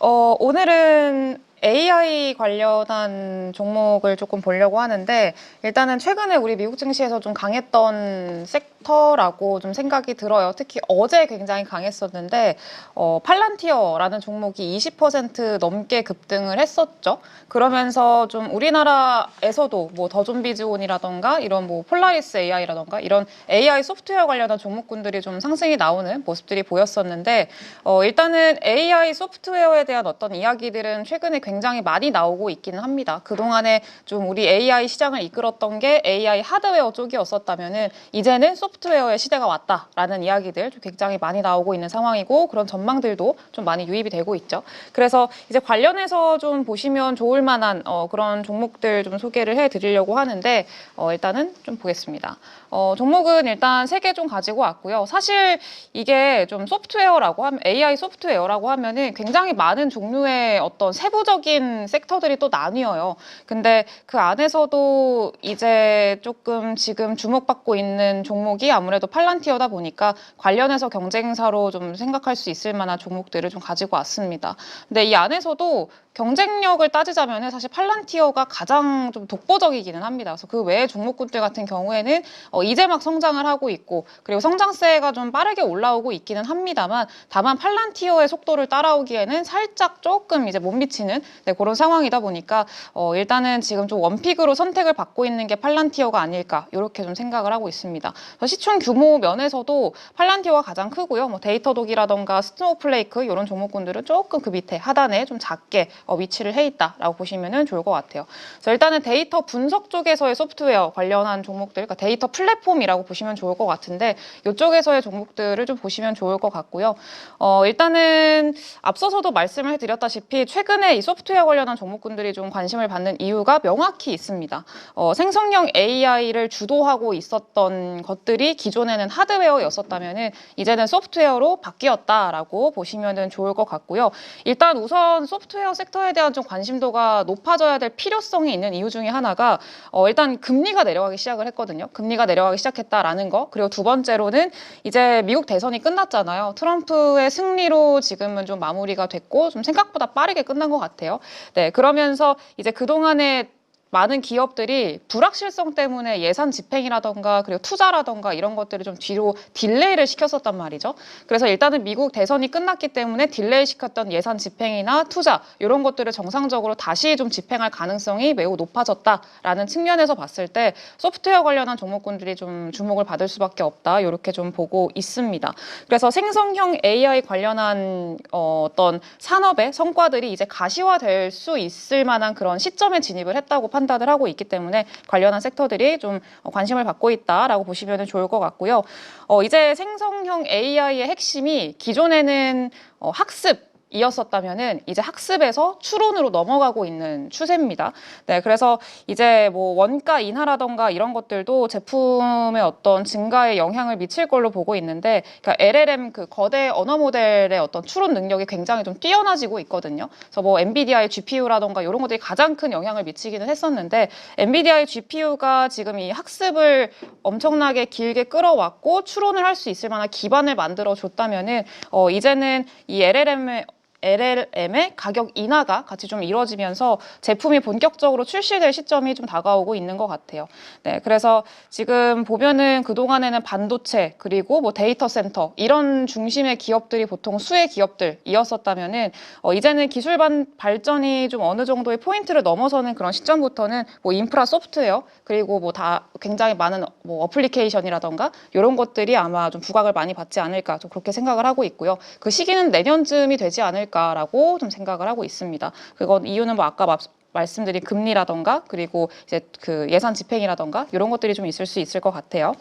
오늘은 AI 관련한 종목을 조금 보려고 하는데, 일단은 최근에 우리 미국 증시에서 좀 강했던 섹터라고 좀 생각이 들어요. 특히 어제 굉장히 강했었는데, 팔란티어라는 종목이 20% 넘게 급등을 했었죠. 그러면서 좀 우리나라에서도 뭐 더존비즈온이라던가 이런 뭐 폴라리스 AI라던가 이런 AI 소프트웨어 관련한 종목군들이 좀 상승이 나오는 모습들이 보였었는데, 일단은 AI 소프트웨어에 대한 어떤 이야기들은 최근에 굉장히 많이 나오고 있기는 합니다. 그동안에 좀 우리 AI 시장을 이끌었던 게 AI 하드웨어 쪽이었었다면은 이제는 소프트웨어의 시대가 왔다라는 이야기들 좀 굉장히 많이 나오고 있는 상황이고, 그런 전망들도 좀 많이 유입이 되고 있죠. 그래서 이제 관련해서 좀 보시면 좋을 만한 그런 종목들 좀 소개를 해드리려고 하는데, 일단은 좀 보겠습니다. 종목은 일단 3개 좀 가지고 왔고요. 사실 이게 좀 소프트웨어라고 하면, AI 소프트웨어라고 하면은 굉장히 많은 종류의 어떤 세부적인 섹터들이 또 나뉘어요. 근데 그 안에서도 이제 조금 지금 주목받고 있는 종목이 아무래도 팔란티어다 보니까 관련해서 경쟁사로 좀 생각할 수 있을 만한 종목들을 좀 가지고 왔습니다. 근데 이 안에서도 경쟁력을 따지자면 사실 팔란티어가 가장 좀 독보적이기는 합니다. 그래서 그 외의 종목군들 같은 경우에는 이제 막 성장을 하고 있고, 그리고 성장세가 좀 빠르게 올라오고 있기는 합니다만, 다만 팔란티어의 속도를 따라오기에는 살짝 조금 이제 못 미치는 그런 상황이다 보니까 일단은 지금 좀 원픽으로 선택을 받고 있는 게 팔란티어가 아닐까, 이렇게 좀 생각을 하고 있습니다. 시총 규모 면에서도 팔란티어가 가장 크고요. 뭐 데이터독이라던가 스노우플레이크 이런 종목군들은 조금 그 밑에 하단에 좀 작게 위치를 해 있다라고 보시면 좋을 것 같아요. 그래서 일단은 데이터 분석 쪽에서의 소프트웨어 관련한 종목들, 그러니까 데이터 플랫폼이라고 보시면 좋을 것 같은데, 이쪽에서의 종목들을 좀 보시면 좋을 것 같고요. 일단은 앞서서도 말씀을 해드렸다시피 최근에 이 소프트웨어 관련한 종목군들이 좀 관심을 받는 이유가 명확히 있습니다. 생성형 AI를 주도하고 있었던 것들이 기존에는 하드웨어였었다면은 이제는 소프트웨어로 바뀌었다라고 보시면 좋을 것 같고요. 일단 우선 소프트웨어 섹터에 대한 좀 관심도가 높아져야 될 필요성이 있는 이유 중에 하나가 일단 금리가 내려가기 시작을 했거든요. 금리가 내려가기 시작했다라는 거. 그리고 두 번째로는 이제 미국 대선이 끝났잖아요. 트럼프의 승리로 지금은 좀 마무리가 됐고 좀 생각보다 빠르게 끝난 것 같아요. 네, 그러면서 이제 그동안에 많은 기업들이 불확실성 때문에 예산 집행이라던가 그리고 투자라던가 이런 것들을 좀 뒤로 딜레이를 시켰었단 말이죠. 그래서 일단은 미국 대선이 끝났기 때문에 딜레이 시켰던 예산 집행이나 투자 이런 것들을 정상적으로 다시 좀 집행할 가능성이 매우 높아졌다라는 측면에서 봤을 때 소프트웨어 관련한 종목군들이 좀 주목을 받을 수밖에 없다, 이렇게 좀 보고 있습니다. 그래서 생성형 AI 관련한 어떤 산업의 성과들이 이제 가시화될 수 있을 만한 그런 시점에 진입을 했다고 판단을 하고 있기 때문에 관련한 섹터들이 좀 관심을 받고 있다라고 보시면 좋을 것 같고요. 이제 생성형 AI의 핵심이 기존에는 학습 이었었다면은 이제 학습에서 추론으로 넘어가고 있는 추세입니다. 네, 그래서 이제 뭐 원가 인하라던가 이런 것들도 제품의 어떤 증가에 영향을 미칠 걸로 보고 있는데, 그러니까 LLM 그 거대 언어 모델의 어떤 추론 능력이 굉장히 좀 뛰어나지고 있거든요. 그래서 뭐 엔비디아의 GPU라던가 이런 것들이 가장 큰 영향을 미치기는 했었는데, 엔비디아의 GPU가 지금 이 학습을 엄청나게 길게 끌어왔고 추론을 할 수 있을 만한 기반을 만들어 줬다면은 이제는 이 LLM의 가격 인하가 같이 좀 이루어지면서 제품이 본격적으로 출시될 시점이 좀 다가오고 있는 것 같아요. 네, 그래서 지금 보면은 그동안에는 반도체 그리고 뭐 데이터 센터 이런 중심의 기업들이 보통 수혜 기업들이었었다면은 이제는 기술 발전이 좀 어느 정도의 포인트를 넘어서는 그런 시점부터는 뭐 인프라 소프트웨어 그리고 뭐 다 굉장히 많은 뭐 어플리케이션이라던가 이런 것들이 아마 좀 부각을 많이 받지 않을까, 좀 그렇게 생각을 하고 있고요. 그 시기는 내년쯤이 되지 않을까라고 좀 생각을 하고 있습니다. 그건 이유는 뭐 아까 말씀드린 금리라던가 그리고 이제 그 예산 집행이라던가 이런 것들이 좀 있을 수 있을 것 같아요.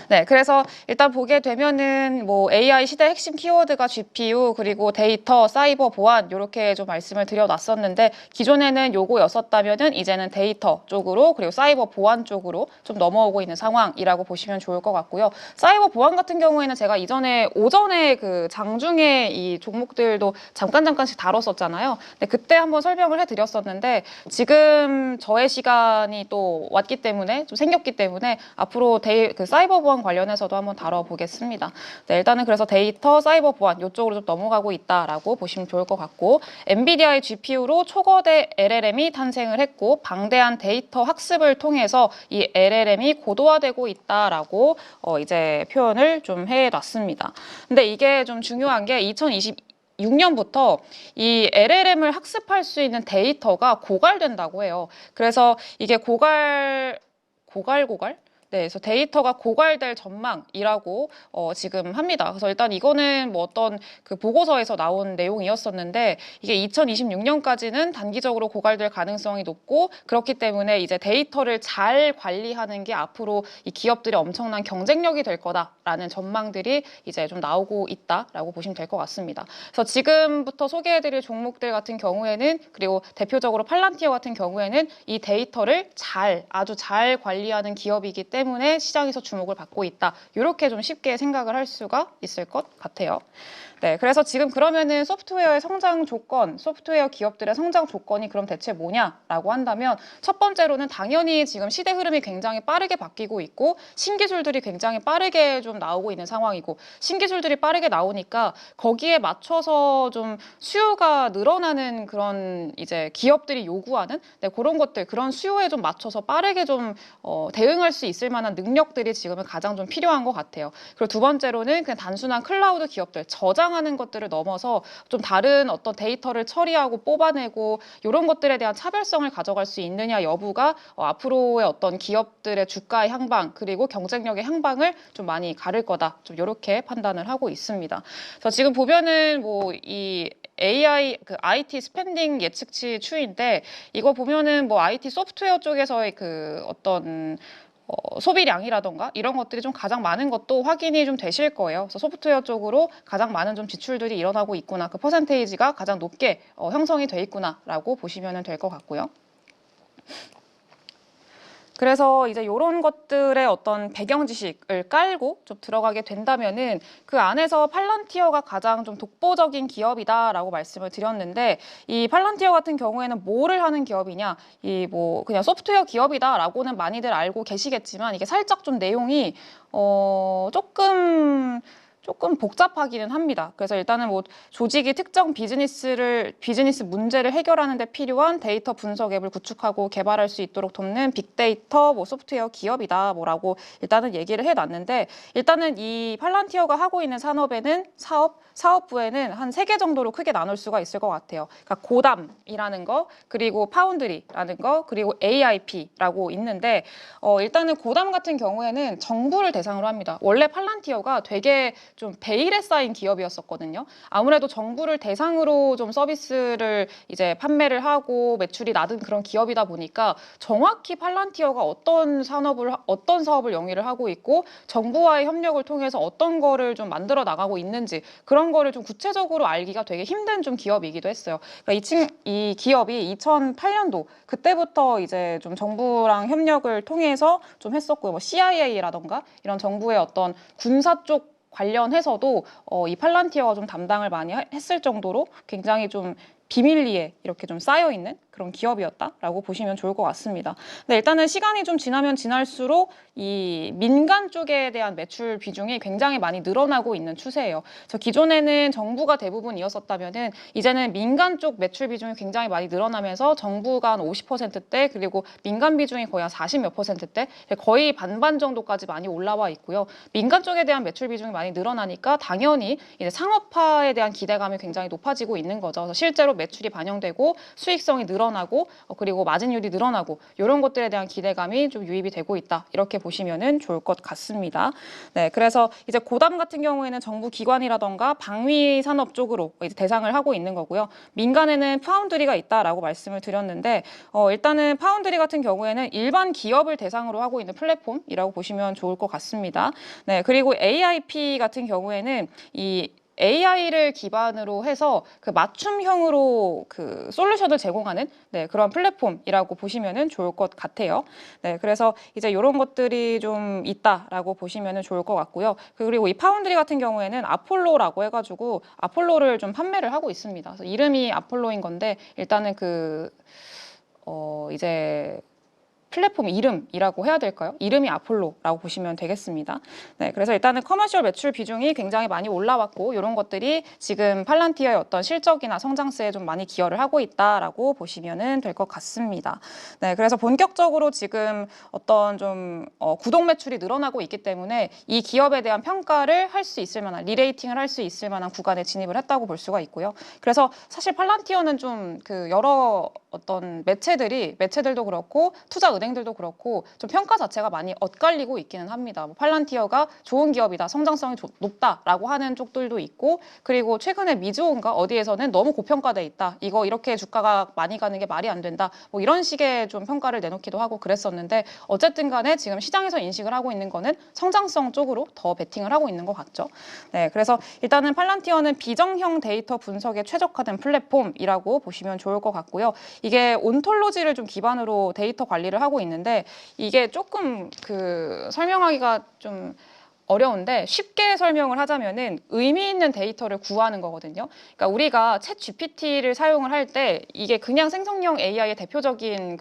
네, 그래서 일단 보게 되면은 뭐 AI 시대 핵심 키워드가 GPU 그리고 데이터, 사이버 보안 이렇게 좀 말씀을 드려놨었는데, 기존에는 요거였었다면은 이제는 데이터 쪽으로 그리고 사이버 보안 쪽으로 좀 넘어오고 있는 상황이라고 보시면 좋을 것 같고요. 사이버 보안 같은 경우에는 제가 이전에 오전에 그 장중에 이 종목들도 잠깐씩 다뤘었잖아요. 근데 그때 한번 설명을 해드렸었는데, 지금 저의 시간이 또 왔기 때문에 좀 생겼기 때문에 앞으로 그 사이버 사이버 보안 관련해서도 한번 다뤄보겠습니다. 네, 일단은 그래서 데이터, 사이버 보안 이쪽으로 좀 넘어가고 있다라고 보시면 좋을 것 같고, 엔비디아의 GPU로 초거대 LLM이 탄생을 했고 방대한 데이터 학습을 통해서 이 LLM이 고도화되고 있다라고 이제 표현을 좀 해놨습니다. 근데 이게 좀 중요한 게 2026년부터 이 LLM을 학습할 수 있는 데이터가 고갈된다고 해요. 그래서 이게 고갈? 네, 그래서 데이터가 고갈될 전망이라고 지금 합니다. 그래서 일단 이거는 뭐 어떤 그 보고서에서 나온 내용이었었는데, 이게 2026년까지는 단기적으로 고갈될 가능성이 높고, 그렇기 때문에 이제 데이터를 잘 관리하는 게 앞으로 이 기업들이 엄청난 경쟁력이 될 거다라는 전망들이 이제 좀 나오고 있다라고 보시면 될 것 같습니다. 그래서 지금부터 소개해드릴 종목들 같은 경우에는, 그리고 대표적으로 팔란티어 같은 경우에는 이 데이터를 아주 잘 관리하는 기업이기 때문에 시장에서 주목을 받고 있다. 이렇게 좀 쉽게 생각을 할 수가 있을 것 같아요. 네, 그래서 지금 그러면은 소프트웨어의 성장 조건, 소프트웨어 기업들의 성장 조건이 그럼 대체 뭐냐라고 한다면, 첫 번째로는 당연히 지금 시대 흐름이 굉장히 빠르게 바뀌고 있고 신기술들이 굉장히 빠르게 좀 나오고 있는 상황이고, 신기술들이 빠르게 나오니까 거기에 맞춰서 좀 수요가 늘어나는 그런 이제 기업들이 요구하는 그런 것들, 그런 수요에 좀 맞춰서 빠르게 좀 대응할 수 있을 만한 능력들이 지금은 가장 좀 필요한 것 같아요. 그리고 두 번째로는 그냥 단순한 클라우드 기업들, 저장하는 것들을 넘어서 좀 다른 어떤 데이터를 처리하고 뽑아내고 이런 것들에 대한 차별성을 가져갈 수 있느냐 여부가 앞으로의 어떤 기업들의 주가의 향방, 그리고 경쟁력의 향방을 좀 많이 가를 거다. 좀 이렇게 판단을 하고 있습니다. 그래서 지금 보면은 뭐 이 AI, 그 IT 스pen딩 예측치 추이인데, 이거 보면은 뭐 IT 소프트웨어 쪽에서의 그 어떤 소비량이라던가 이런 것들이 좀 가장 많은 것도 확인이 좀 되실 거예요. 그래서 소프트웨어 쪽으로 가장 많은 좀 지출들이 일어나고 있구나, 그 퍼센테이지가 가장 높게 형성이 돼 있구나라고 보시면 될 것 같고요. 그래서 이제 이런 것들의 어떤 배경 지식을 깔고 좀 들어가게 된다면은 그 안에서 팔란티어가 가장 좀 독보적인 기업이다라고 말씀을 드렸는데, 이 팔란티어 같은 경우에는 뭐를 하는 기업이냐, 이 뭐 그냥 소프트웨어 기업이다라고는 많이들 알고 계시겠지만, 이게 살짝 좀 내용이 조금 복잡하기는 합니다. 그래서 일단은 뭐 조직이 특정 비즈니스 문제를 해결하는 데 필요한 데이터 분석 앱을 구축하고 개발할 수 있도록 돕는 빅데이터 뭐 소프트웨어 기업이다 뭐라고 일단은 얘기를 해놨는데, 일단은 이 팔란티어가 하고 있는 산업에는 사업부에는 한 3개 정도로 크게 나눌 수가 있을 것 같아요. 그러니까 고담이라는 거, 그리고 파운드리라는 거, 그리고 AIP라고 있는데, 일단은 고담 같은 경우에는 정부를 대상으로 합니다. 원래 팔란티어가 되게 좀 베일에 쌓인 기업이었었거든요. 아무래도 정부를 대상으로 좀 서비스를 이제 판매를 하고 매출이 낮은 그런 기업이다 보니까, 정확히 팔란티어가 어떤 사업을 영위를 하고 있고 정부와의 협력을 통해서 어떤 거를 좀 만들어 나가고 있는지, 그런 거를 좀 구체적으로 알기가 되게 힘든 좀 기업이기도 했어요. 그러니까 이 기업이 2008년도 그때부터 이제 좀 정부랑 협력을 통해서 좀 했었고요. 뭐 CIA라던가 이런 정부의 어떤 군사 쪽 관련해서도 이 팔란티어가 좀 담당을 많이 했을 정도로 굉장히 좀 비밀리에 이렇게 좀 쌓여있는 그런 기업이었다라고 보시면 좋을 것 같습니다. 근데 일단은 시간이 좀 지나면 지날수록 이 민간 쪽에 대한 매출 비중이 굉장히 많이 늘어나고 있는 추세예요. 그래서 기존에는 정부가 대부분이었었다면은 이제는 민간 쪽 매출 비중이 굉장히 많이 늘어나면서 정부가 한 50%대, 그리고 민간 비중이 거의 한 40몇 %대, 거의 반반 정도까지 많이 올라와 있고요. 민간 쪽에 대한 매출 비중이 많이 늘어나니까 당연히 이제 상업화에 대한 기대감이 굉장히 높아지고 있는 거죠. 그래서 실제로 매출이 반영되고 수익성이 늘어나고 그리고 마진율이 늘어나고 이런 것들에 대한 기대감이 좀 유입이 되고 있다, 이렇게 보시면은 좋을 것 같습니다. 네, 그래서 이제 고담 같은 경우에는 정부 기관이라던가 방위 산업 쪽으로 이제 대상을 하고 있는 거고요. 민간에는 파운드리가 있다라고 말씀을 드렸는데, 일단은 파운드리 같은 경우에는 일반 기업을 대상으로 하고 있는 플랫폼이라고 보시면 좋을 것 같습니다. 네, 그리고 AIP 같은 경우에는 이 AI를 기반으로 해서 그 맞춤형으로 그 솔루션을 제공하는 그런 플랫폼이라고 보시면 좋을 것 같아요. 네, 그래서 이제 이런 것들이 좀 있다라고 보시면 좋을 것 같고요. 그리고 이 파운드리 같은 경우에는 아폴로라고 해가지고 아폴로를 좀 판매를 하고 있습니다. 그래서 이름이 아폴로인 건데, 일단은 이제 플랫폼 이름이라고 해야 될까요? 이름이 아폴로라고 보시면 되겠습니다. 네, 그래서 일단은 커머셜 매출 비중이 굉장히 많이 올라왔고 이런 것들이 지금 팔란티어의 어떤 실적이나 성장세에 좀 많이 기여를 하고 있다라고 보시면 될 것 같습니다. 네, 그래서 본격적으로 지금 어떤 좀 구독 매출이 늘어나고 있기 때문에 이 기업에 대한 평가를 할 수 있을 만한 리레이팅을 할 수 있을 만한 구간에 진입을 했다고 볼 수가 있고요. 그래서 사실 팔란티어는 좀 그 여러 어떤 매체들도 그렇고 투자은행들도 그렇고 좀 평가 자체가 많이 엇갈리고 있기는 합니다. 뭐 팔란티어가 좋은 기업이다, 성장성이 높다라고 하는 쪽들도 있고, 그리고 최근에 미즈온가 어디에서는 너무 고평가돼 있다, 이거 이렇게 주가가 많이 가는 게 말이 안 된다, 뭐 이런 식의 좀 평가를 내놓기도 하고 그랬었는데, 어쨌든 간에 지금 시장에서 인식을 하고 있는 거는 성장성 쪽으로 더 베팅을 하고 있는 것 같죠. 네, 그래서 일단은 팔란티어는 비정형 데이터 분석에 최적화된 플랫폼이라고 보시면 좋을 것 같고요. 이게 온톨로지를 좀 기반으로 데이터 관리를 하고 있는데, 이게 조금 그 설명하기가 좀 어려운데 쉽게 설명을 하자면은 의미 있는 데이터를 구하는 거거든요. 그러니까 우리가 챗 GPT를 사용을 할 때 이게 그냥 생성형 AI의 대표적인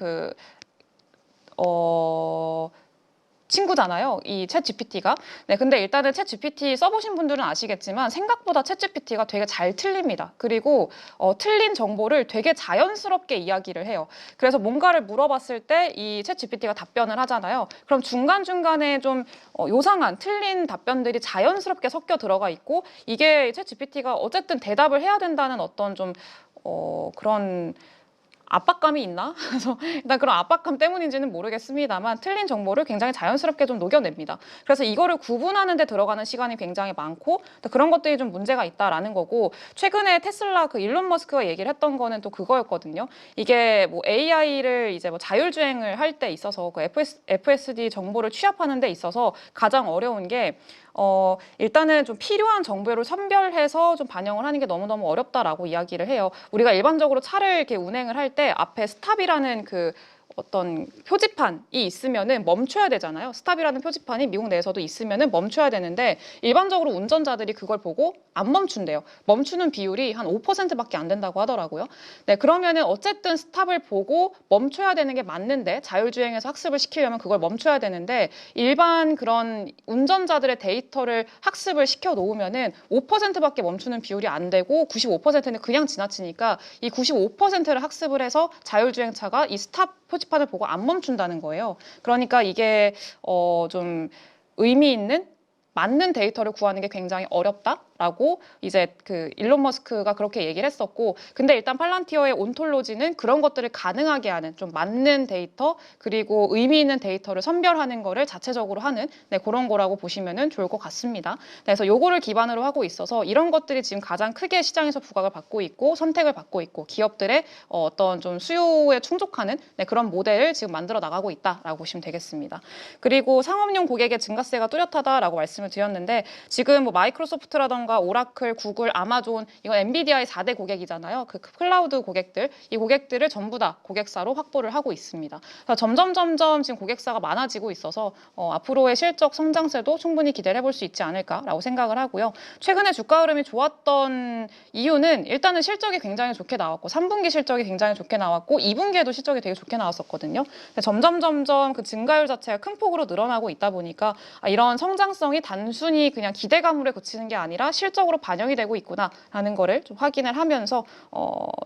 친구잖아요, 이 챗 GPT가. 네, 근데 일단은 챗 GPT 써보신 분들은 아시겠지만 생각보다 챗 GPT가 되게 잘 틀립니다. 그리고 틀린 정보를 되게 자연스럽게 이야기를 해요. 그래서 뭔가를 물어봤을 때 이 챗 GPT가 답변을 하잖아요. 그럼 중간중간에 좀 요상한 틀린 답변들이 자연스럽게 섞여 들어가 있고, 이게 챗 GPT가 어쨌든 대답을 해야 된다는 어떤 좀 그런 압박감이 있나? 그래서 일단 그런 압박감 때문인지는 모르겠습니다만 틀린 정보를 굉장히 자연스럽게 좀 녹여냅니다. 그래서 이거를 구분하는 데 들어가는 시간이 굉장히 많고, 또 그런 것들이 좀 문제가 있다라는 거고, 최근에 테슬라 그 일론 머스크가 얘기를 했던 거는 또 그거였거든요. 이게 뭐 AI를 이제 뭐 자율주행을 할 때 있어서 그 FSD 정보를 취합하는 데 있어서 가장 어려운 게 일단은 좀 필요한 정보를 선별해서 좀 반영을 하는 게 너무너무 어렵다라고 이야기를 해요. 우리가 일반적으로 차를 이렇게 운행을 할 때 앞에 스탑이라는 그 어떤 표지판이 있으면은 멈춰야 되잖아요. 스탑이라는 표지판이 미국 내에서도 있으면은 멈춰야 되는데, 일반적으로 운전자들이 그걸 보고 안 멈춘대요. 멈추는 비율이 한 5%밖에 안 된다고 하더라고요. 네, 그러면은 어쨌든 스탑을 보고 멈춰야 되는 게 맞는데, 자율주행에서 학습을 시키려면 그걸 멈춰야 되는데, 일반 그런 운전자들의 데이터를 학습을 시켜 놓으면은 5%밖에 멈추는 비율이 안 되고 95%는 그냥 지나치니까 이 95%를 학습을 해서 자율주행차가 이 스탑 표지판을 보고 안 멈춘다는 거예요. 그러니까 이게 좀 의미 있는 맞는 데이터를 구하는 게 굉장히 어렵다라고 이제 그 일론 머스크가 그렇게 얘기를 했었고, 근데 일단 팔란티어의 온톨로지는 그런 것들을 가능하게 하는 좀 맞는 데이터, 그리고 의미 있는 데이터를 선별하는 거를 자체적으로 하는, 네, 그런 거라고 보시면 좋을 것 같습니다. 그래서 요거를 기반으로 하고 있어서 이런 것들이 지금 가장 크게 시장에서 부각을 받고 있고 선택을 받고 있고, 기업들의 어떤 좀 수요에 충족하는, 네, 그런 모델을 지금 만들어 나가고 있다라고 보시면 되겠습니다. 그리고 상업용 고객의 증가세가 뚜렷하다라고 말씀을 드렸는데, 지금 뭐 마이크로소프트라던가 오라클, 구글, 아마존, 이건 엔비디아의 4대 고객이잖아요. 그 클라우드 고객들, 이 고객들을 전부 다 고객사로 확보를 하고 있습니다. 그래서 점점 지금 고객사가 많아지고 있어서 앞으로의 실적 성장세도 충분히 기대를 해볼 수 있지 않을까라고 생각을 하고요. 최근에 주가 흐름이 좋았던 이유는 일단은 실적이 굉장히 좋게 나왔고, 3분기 실적이 굉장히 좋게 나왔고, 2분기에도 실적이 되게 좋게 나왔었거든요. 점점 그 증가율 자체가 큰 폭으로 늘어나고 있다 보니까 이런 성장성이 단순히 그냥 기대감으로 그치는 게 아니라 실적으로 반영이 되고 있구나라는 거를 좀 확인을 하면서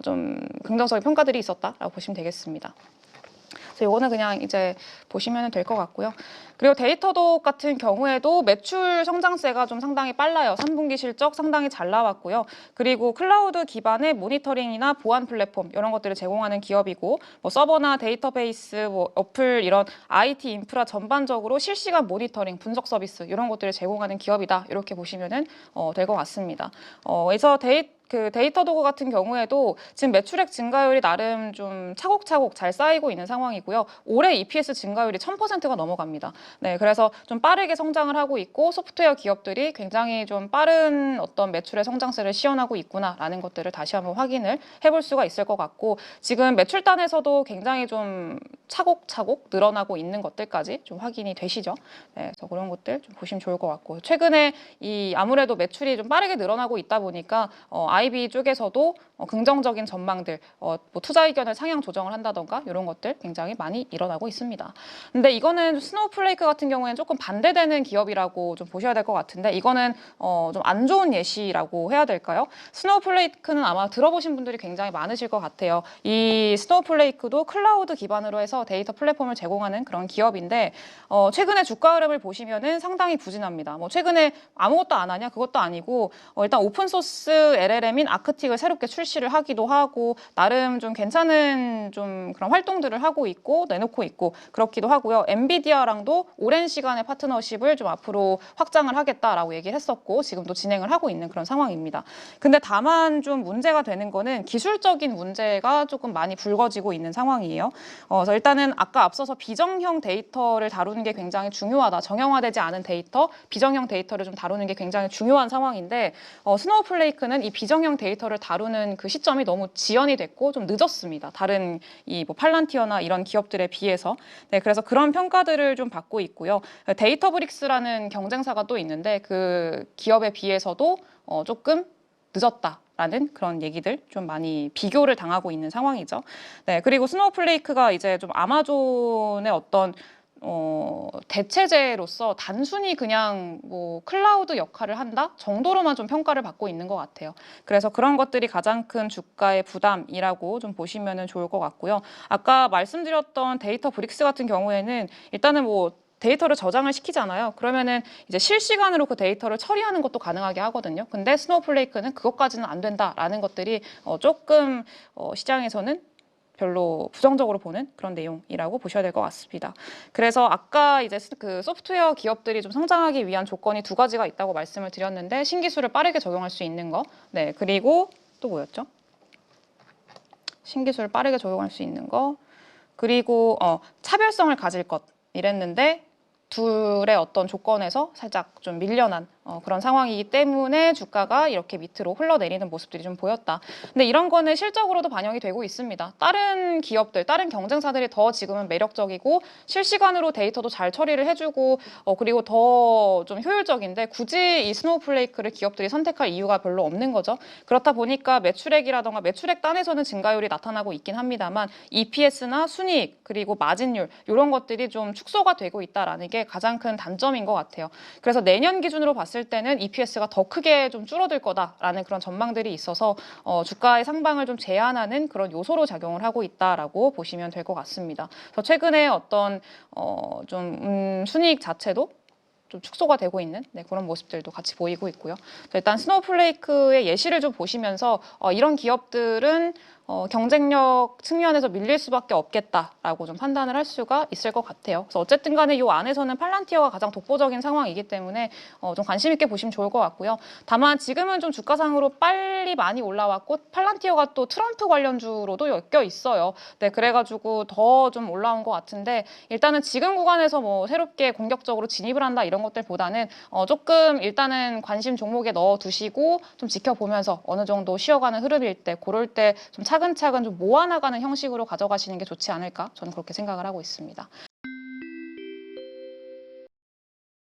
좀 긍정적인 평가들이 있었다라고 보시면 되겠습니다. 그래서 이거는 그냥 이제 보시면 될 것 같고요. 그리고 데이터독 같은 경우에도 매출 성장세가 좀 상당히 빨라요. 3분기 실적 상당히 잘 나왔고요. 그리고 클라우드 기반의 모니터링이나 보안 플랫폼 이런 것들을 제공하는 기업이고, 뭐 서버나 데이터베이스, 뭐 어플 이런 IT 인프라 전반적으로 실시간 모니터링, 분석 서비스 이런 것들을 제공하는 기업이다. 이렇게 보시면 될 것 같습니다. 그래서 데이터 도구 같은 경우에도 지금 매출액 증가율이 나름 좀 차곡차곡 잘 쌓이고 있는 상황이고요. 올해 EPS 증가율이 1000%가 넘어갑니다. 네, 그래서 좀 빠르게 성장을 하고 있고, 소프트웨어 기업들이 굉장히 좀 빠른 어떤 매출의 성장세를 시현하고 있구나라는 것들을 다시 한번 확인을 해볼 수가 있을 것 같고, 지금 매출단에서도 굉장히 좀 차곡차곡 늘어나고 있는 것들까지 좀 확인이 되시죠. 네, 그래서 그런 것들 좀 보시면 좋을 것 같고, 최근에 이 아무래도 매출이 좀 빠르게 늘어나고 있다 보니까 IB 쪽에서도 긍정적인 전망들, 뭐 투자 의견을 상향 조정을 한다던가 이런 것들 굉장히 많이 일어나고 있습니다. 근데 이거는 스노우플레이크 같은 경우에는 조금 반대되는 기업이라고 좀 보셔야 될 것 같은데 이거는 좀 안 좋은 예시라고 해야 될까요? 스노우플레이크는 아마 들어보신 분들이 굉장히 많으실 것 같아요. 이 스노우플레이크도 클라우드 기반으로 해서 데이터 플랫폼을 제공하는 그런 기업인데 최근에 주가 흐름을 보시면은 상당히 부진합니다. 뭐 최근에 아무것도 안 하냐? 그것도 아니고 일단 오픈소스 LLM인 아크틱을 새롭게 출시를 하기도 하고 나름 좀 괜찮은 좀 그런 활동들을 하고 있고 내놓고 있고 그렇기도 하고요. 엔비디아랑도 오랜 시간의 파트너십을 좀 앞으로 확장을 하겠다라고 얘기를 했었고 지금도 진행을 하고 있는 그런 상황입니다. 근데 다만 좀 문제가 되는 거는 기술적인 문제가 조금 많이 불거지고 있는 상황이에요. 그래서 일단은 아까 앞서서 비정형 데이터를 다루는 게 굉장히 중요하다. 정형화되지 않은 데이터, 비정형 데이터를 좀 다루는 게 굉장히 중요한 상황인데 스노우플레이크는 이 비정형 데이터를 다루는 그 시점이 너무 지연이 됐고 좀 늦었습니다. 다른 이 뭐 팔란티어나 이런 기업들에 비해서. 네, 그래서 그런 평가들을 좀 받고 있고요. 데이터브릭스라는 경쟁사가 또 있는데 그 기업에 비해서도 조금 늦었다라는 그런 얘기들 좀 많이 비교를 당하고 있는 상황이죠. 네, 그리고 스노우플레이크가 이제 좀 아마존의 어떤 대체제로서 단순히 그냥 뭐 클라우드 역할을 한다 정도로만 좀 평가를 받고 있는 것 같아요. 그래서 그런 것들이 가장 큰 주가의 부담이라고 좀 보시면 좋을 것 같고요. 아까 말씀드렸던 데이터 브릭스 같은 경우에는 일단은 뭐 데이터를 저장을 시키잖아요. 그러면은 이제 실시간으로 그 데이터를 처리하는 것도 가능하게 하거든요. 근데 스노우플레이크는 그것까지는 안 된다라는 것들이 조금 시장에서는 별로 부정적으로 보는 그런 내용이라고 보셔야 될 것 같습니다. 그래서 아까 이제 그 소프트웨어 기업들이 좀 성장하기 위한 조건이 두 가지가 있다고 말씀을 드렸는데 신기술을 빠르게 적용할 수 있는 거, 네 그리고 또 뭐였죠? 신기술을 빠르게 적용할 수 있는 거, 그리고 차별성을 가질 것 이랬는데 둘의 어떤 조건에서 살짝 좀 밀려난 그런 상황이기 때문에 주가가 이렇게 밑으로 흘러내리는 모습들이 좀 보였다. 근데 이런 거는 실적으로도 반영이 되고 있습니다. 다른 기업들, 다른 경쟁사들이 더 지금은 매력적이고 실시간으로 데이터도 잘 처리를 해주고 그리고 더 좀 효율적인데 굳이 이 스노우플레이크를 기업들이 선택할 이유가 별로 없는 거죠. 그렇다 보니까 매출액이라던가 매출액 단에서는 증가율이 나타나고 있긴 합니다만 EPS나 순이익 그리고 마진율 이런 것들이 좀 축소가 되고 있다라는 게 가장 큰 단점인 것 같아요. 그래서 내년 기준으로 봤을 때는 EPS가 더 크게 좀 줄어들 거다라는 그런 전망들이 있어서 주가의 상방을 좀 제한하는 그런 요소로 작용을 하고 있다라고 보시면 될 것 같습니다. 그래서 최근에 어떤 좀 순이익 자체도 좀 축소가 되고 있는 그런 모습들도 같이 보이고 있고요. 일단 스노우플레이크의 예시를 좀 보시면서 이런 기업들은 경쟁력 측면에서 밀릴 수밖에 없겠다라고 좀 판단을 할 수가 있을 것 같아요. 그래서 어쨌든 간에 이 안에서는 팔란티어가 가장 독보적인 상황이기 때문에 좀 관심 있게 보시면 좋을 것 같고요. 다만 지금은 좀 주가상으로 빨리 많이 올라왔고 팔란티어가 또 트럼프 관련주로도 엮여 있어요. 네, 그래가지고 더 좀 올라온 것 같은데 일단은 지금 구간에서 뭐 새롭게 공격적으로 진입을 한다 이런 것들보다는 조금 일단은 관심 종목에 넣어두시고 좀 지켜보면서 어느 정도 쉬어가는 흐름일 때 그럴 때 좀 차근차근 좀 모아나가는 형식으로 가져가시는 게 좋지 않을까 저는 그렇게 생각을 하고 있습니다.